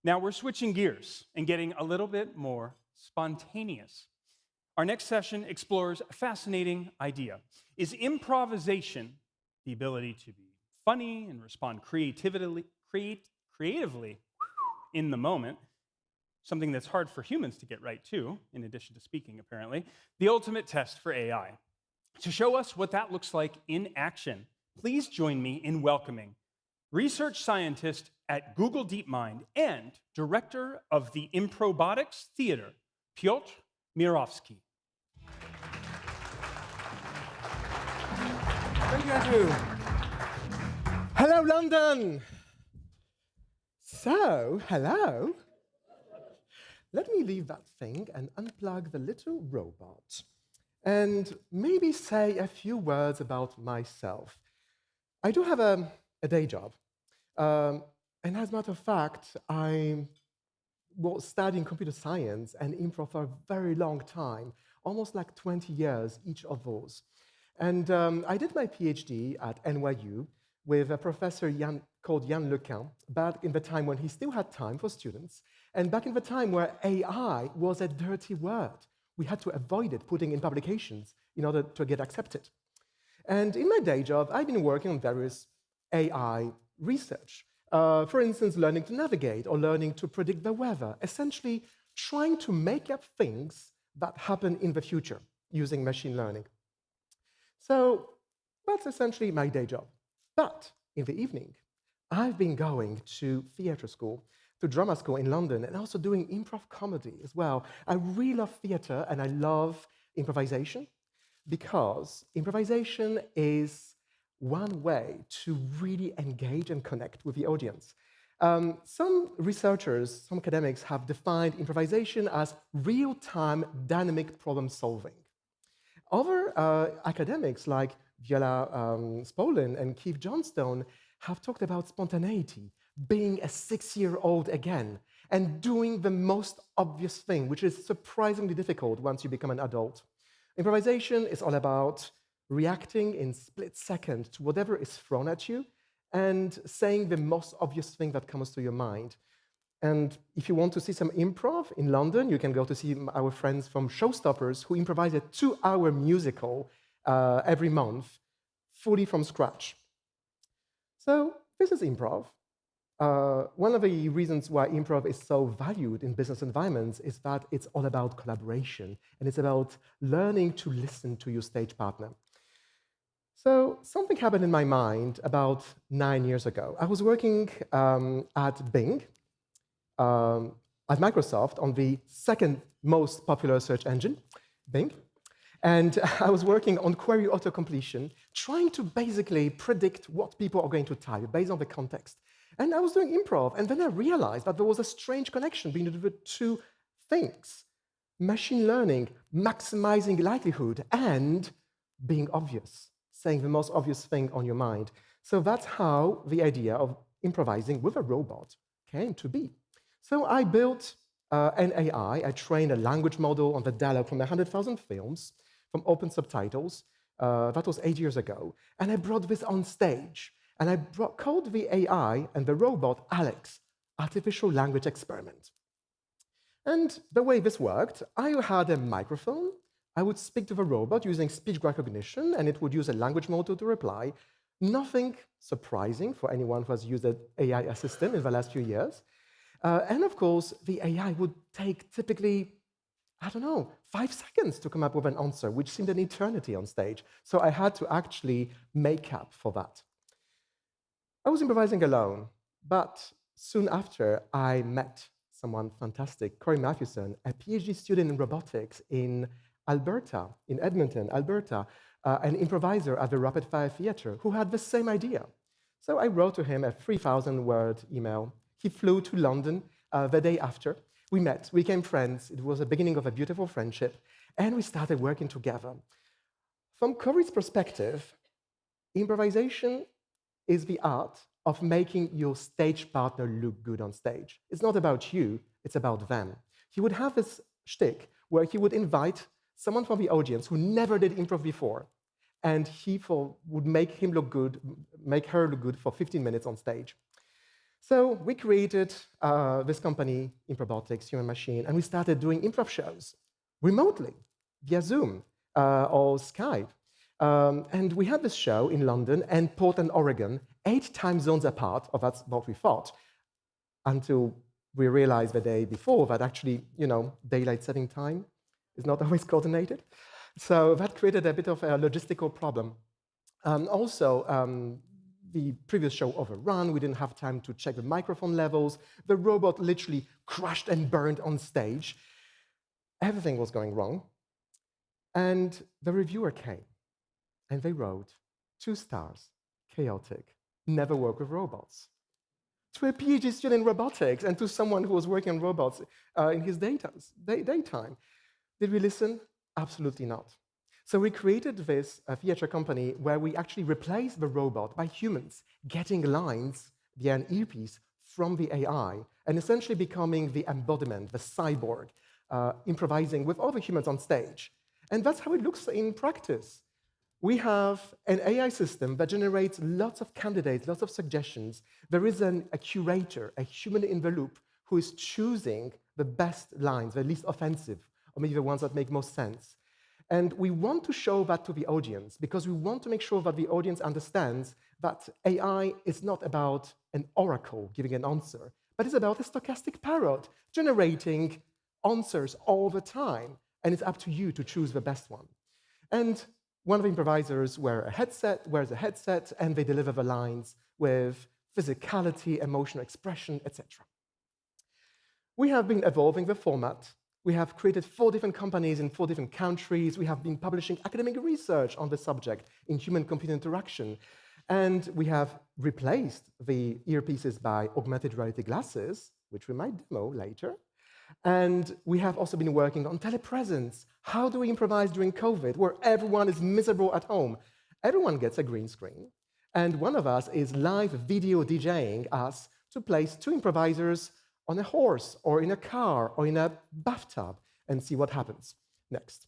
Now we're switching gears and getting a little bit more spontaneous. Our next session explores a fascinating idea. Is improvisation the ability to be funny and respond creatively in the moment, something that's hard for humans to get right too, in addition to speaking apparently, the ultimate test for AI? To show us what that looks like in action, please join me in welcoming research scientist at Google DeepMind and director of the Improbotics Theater, Piotr Mirowski. Thank you, Andrew. Hello, London. So, hello. Let me leave that thing and unplug the little robot and maybe say a few words about myself. I do have a day job. And as a matter of fact, I was studying computer science and improv for a very long time, almost like 20 years, each of those. And I did my PhD at NYU with a professor called Yann Lequin, back in the time when he still had time for students, and back in the time where AI was a dirty word. We had to avoid it, putting in publications in order to get accepted. And in my day job, I've been working on various AI research. For instance, learning to navigate or learning to predict the weather, essentially trying to make up things that happen in the future using machine learning. So that's essentially my day job. But in the evening, I've been going to theatre school, to drama school in London, and also doing improv comedy as well. I really love theatre and I love improvisation because improvisation is one way to really engage and connect with the audience. Some researchers, some academics have defined improvisation as real-time dynamic problem solving. Other academics like Viola Spolin and Keith Johnstone have talked about spontaneity, being a 6-year-old again, and doing the most obvious thing, which is surprisingly difficult once you become an adult. Improvisation is all about reacting in split second to whatever is thrown at you and saying the most obvious thing that comes to your mind. And if you want to see some improv in London, you can go to see our friends from Showstoppers who improvise a 2-hour musical every month, fully from scratch. So this is improv. One of the reasons why improv is so valued in business environments is that it's all about collaboration, and it's about learning to listen to your stage partner. So something happened in my mind about 9 years ago. I was working at Bing, at Microsoft, on the second most popular search engine, Bing. And I was working on query auto-completion, trying to basically predict what people are going to type based on the context. And I was doing improv, and then I realized that there was a strange connection between the two things: machine learning, maximizing likelihood, and being obvious, saying the most obvious thing on your mind. So that's how the idea of improvising with a robot came to be. So I built an AI. I trained a language model on the dialogue from 100,000 films, from open subtitles. That was 8 years ago. And I brought this on stage. And I called the AI and the robot Alex, Artificial Language Experiment. And the way this worked, I had a microphone. I would speak to the robot using speech recognition, and it would use a language model to reply. Nothing surprising for anyone who has used an AI assistant in the last few years. And of course, the AI would take typically, 5 seconds to come up with an answer, which seemed an eternity on stage. So I had to actually make up for that. I was improvising alone, but soon after, I met someone fantastic, Corey Mathewson, a PhD student in robotics in Alberta, in Edmonton, Alberta, an improviser at the Rapid Fire Theatre, who had the same idea. So I wrote to him a 3,000-word email. He flew to London the day after. We met, we became friends. It was the beginning of a beautiful friendship, and we started working together. From Corey's perspective, improvisation is the art of making your stage partner look good on stage. It's not about you, it's about them. He would have this shtick where he would invite someone from the audience who never did improv before, and he would make him look good, make her look good for 15 minutes on stage. So we created this company, Improbotics, Human Machine, and we started doing improv shows remotely via Zoom or Skype. And we had this show in London and Portland, Oregon, 8 time zones apart, or that's what we thought, until we realized the day before that actually, daylight saving time is not always coordinated. So that created a bit of a logistical problem. The previous show overran. We didn't have time to check the microphone levels. The robot literally crashed and burned on stage. Everything was going wrong. And the reviewer came, and they wrote 2 stars, chaotic, never work with robots. To a PhD student in robotics and to someone who was working on robots in his daytime. Did we listen? Absolutely not. So we created this theater company where we actually replaced the robot by humans getting lines via an earpiece from the AI and essentially becoming the embodiment, the cyborg, improvising with all the humans on stage. And that's how it looks in practice. We have an AI system that generates lots of candidates, lots of suggestions. There is a curator, a human in the loop, who is choosing the best lines, the least offensive, or maybe the ones that make most sense. And we want to show that to the audience because we want to make sure that the audience understands that AI is not about an oracle giving an answer, but it's about a stochastic parrot generating answers all the time. And it's up to you to choose the best one. And one of the improvisers wears a headset, and they deliver the lines with physicality, emotional expression, etc. We have been evolving the format. We have created 4 different companies in 4 different countries. We have been publishing academic research on the subject in human-computer interaction. And we have replaced the earpieces by augmented reality glasses, which we might demo later. And we have also been working on telepresence. How do we improvise during COVID, where everyone is miserable at home? Everyone gets a green screen, and one of us is live video DJing us to place 2 improvisers on a horse, or in a car, or in a bathtub, and see what happens. Next.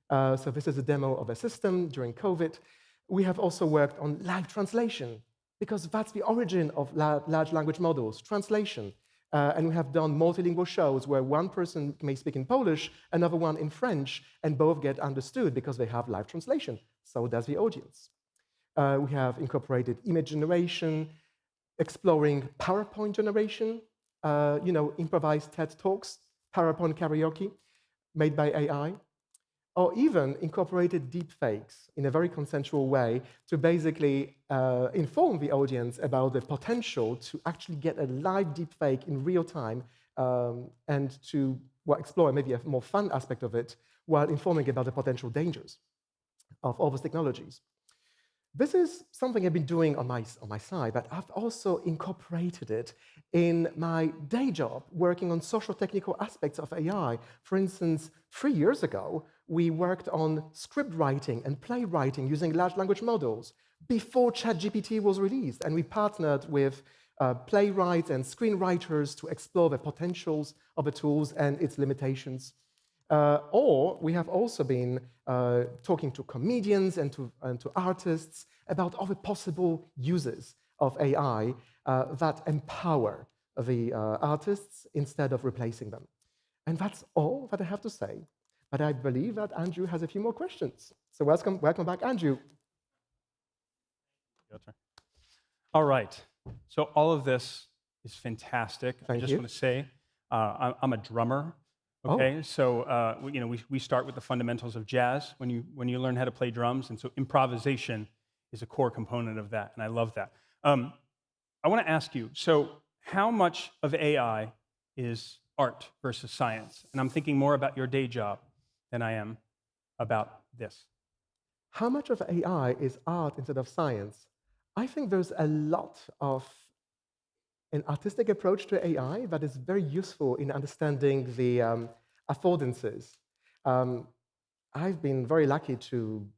So this is a demo of a system during COVID. We have also worked on live translation, because that's the origin of large language models, translation. And we have done multilingual shows where one person may speak in Polish, another one in French, and both get understood because they have live translation. So does the audience. We have incorporated image generation, exploring PowerPoint generation, improvised TED Talks, PowerPoint karaoke made by AI, or even incorporated deepfakes in a very consensual way to basically inform the audience about the potential to actually get a live deepfake in real time and to explore maybe a more fun aspect of it while informing about the potential dangers of all those technologies. This is something I've been doing on my side, but I've also incorporated it in my day job, working on social technical aspects of AI. For instance, 3 years ago, we worked on script writing and playwriting using large language models before ChatGPT was released, and we partnered with playwrights and screenwriters to explore the potentials of the tools and its limitations. Or we have also been talking to comedians and to artists about all the possible uses of AI that empower the artists instead of replacing them. And that's all that I have to say. But I believe that Andrew has a few more questions. So welcome back, Andrew. All right. So all of this is fantastic. Thank I just you. want to say I'm a drummer. Okay, so we start with the fundamentals of jazz when you learn how to play drums, and so improvisation is a core component of that, and I love that. I want to ask you, so how much of AI is art versus science? And I'm thinking more about your day job than I am about this. How much of AI is art instead of science? I think there's a lot of an artistic approach to AI that is very useful in understanding the affordances. I've been very lucky to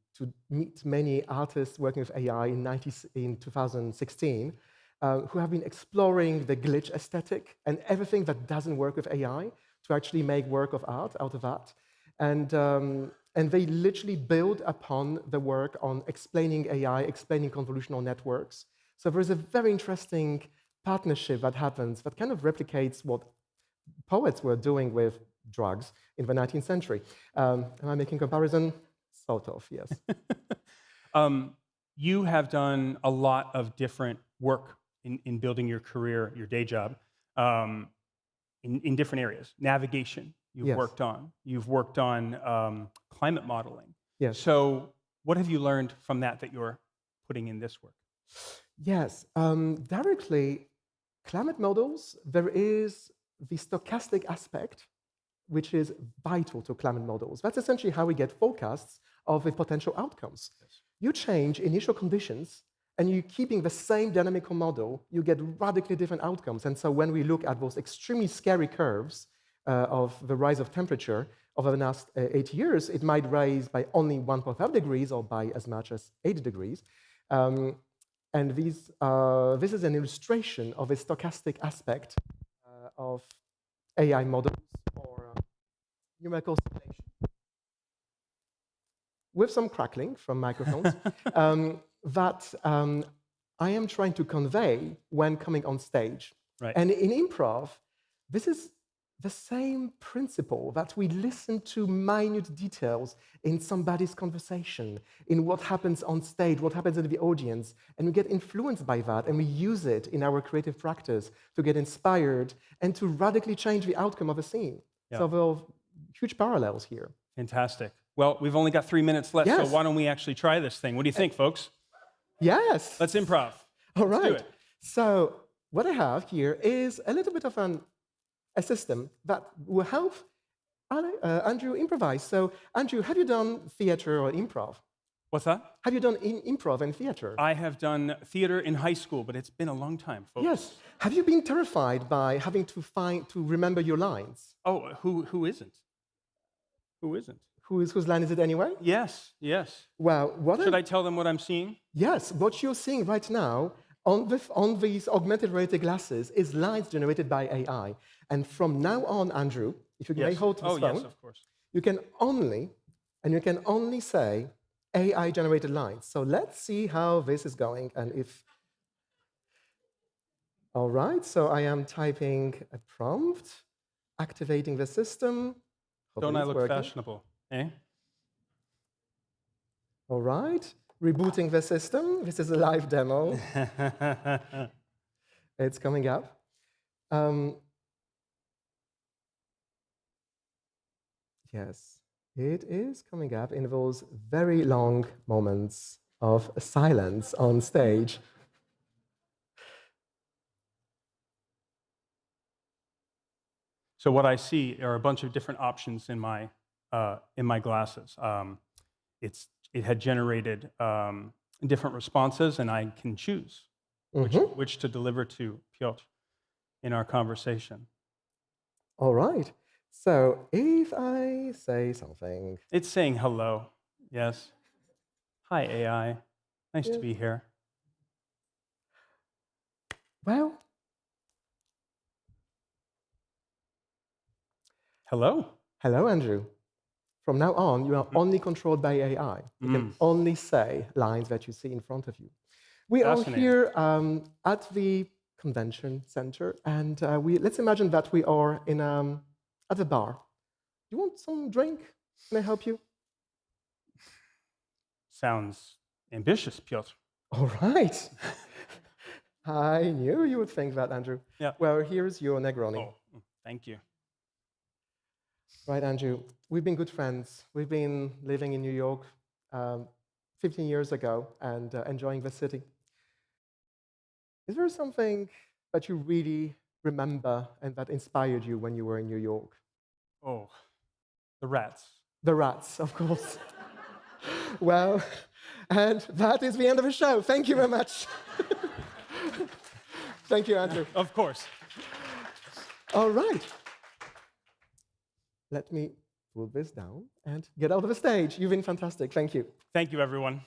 meet many artists working with AI in 2016 who have been exploring the glitch aesthetic and everything that doesn't work with AI to actually make work of art out of that. And they literally build upon the work on explaining AI, explaining convolutional networks. So there's a very interesting partnership that happens that kind of replicates what poets were doing with drugs in the 19th century. Am I making comparison? Sort of, yes. You have done a lot of different work in building your career, your day job, in different areas. Navigation, you've worked on. You've worked on climate modeling. Yes. So what have you learned from that you're putting in this work? Yes. Directly, climate models, there is the stochastic aspect, which is vital to climate models. That's essentially how we get forecasts of the potential outcomes. Yes. You change initial conditions, and you're keeping the same dynamical model, you get radically different outcomes. And so when we look at those extremely scary curves of the rise of temperature over the last 8 years, it might rise by only 1.5 degrees or by as much as 8 degrees. And this is an illustration of a stochastic aspect of AI models or numerical simulation. With some crackling from microphones, that I am trying to convey when coming on stage. Right. And in improv, this is the same principle, that we listen to minute details in somebody's conversation, in what happens on stage, what happens in the audience, and we get influenced by that, and we use it in our creative practice to get inspired and to radically change the outcome of a scene. Yeah. So there are huge parallels here. Fantastic. Well, we've only got 3 minutes left, so why don't we actually try this thing? What do you think, folks? Yes. Let's improv. All right. Let's do it. So what I have here is a little bit of a system that will help Andrew improvise. So, Andrew, have you done theater or improv? What's that? Have you done improv and theater? I have done theater in high school, but it's been a long time, folks. Yes. Have you been terrified by having to remember your lines? Oh, who isn't? Who isn't? Whose line is it anyway? Yes, yes. Well, should I tell them what I'm seeing? Yes, what you're seeing right now on these augmented reality glasses is lines generated by AI. And from now on, Andrew, if you may hold this phone, yes, of course. you can only say AI-generated lines. So let's see how this is going. And if... All right, so I am typing a prompt, activating the system. Don't I look fashionable, eh? All right, rebooting the system. This is a live demo. It's coming up. Yes, it is coming up in those very long moments of silence on stage. So what I see are a bunch of different options in my glasses. It had generated different responses, and I can choose which to deliver to Piotr in our conversation. All right. So if I say something... It's saying hello, yes. Hi, AI. Nice to be here. Well... Hello. Hello, Andrew. From now on, you are only controlled by AI. You can only say lines that you see in front of you. We are here at the convention center, and let's imagine that we are at a bar. You want some drink? Can I help you? Sounds ambitious, Piotr. All right. I knew you would think that, Andrew. Yeah. Well, here's your Negroni. Oh, thank you. Right, Andrew. We've been good friends. We've been living in New York 15 years ago and enjoying the city. Is there something that you really remember and that inspired you when you were in New York? Oh, the rats. The rats, of course. Well, and that is the end of the show. Thank you very much. Thank you, Andrew. Of course. All right. Let me pull this down and get out of the stage. You've been fantastic. Thank you. Thank you, everyone.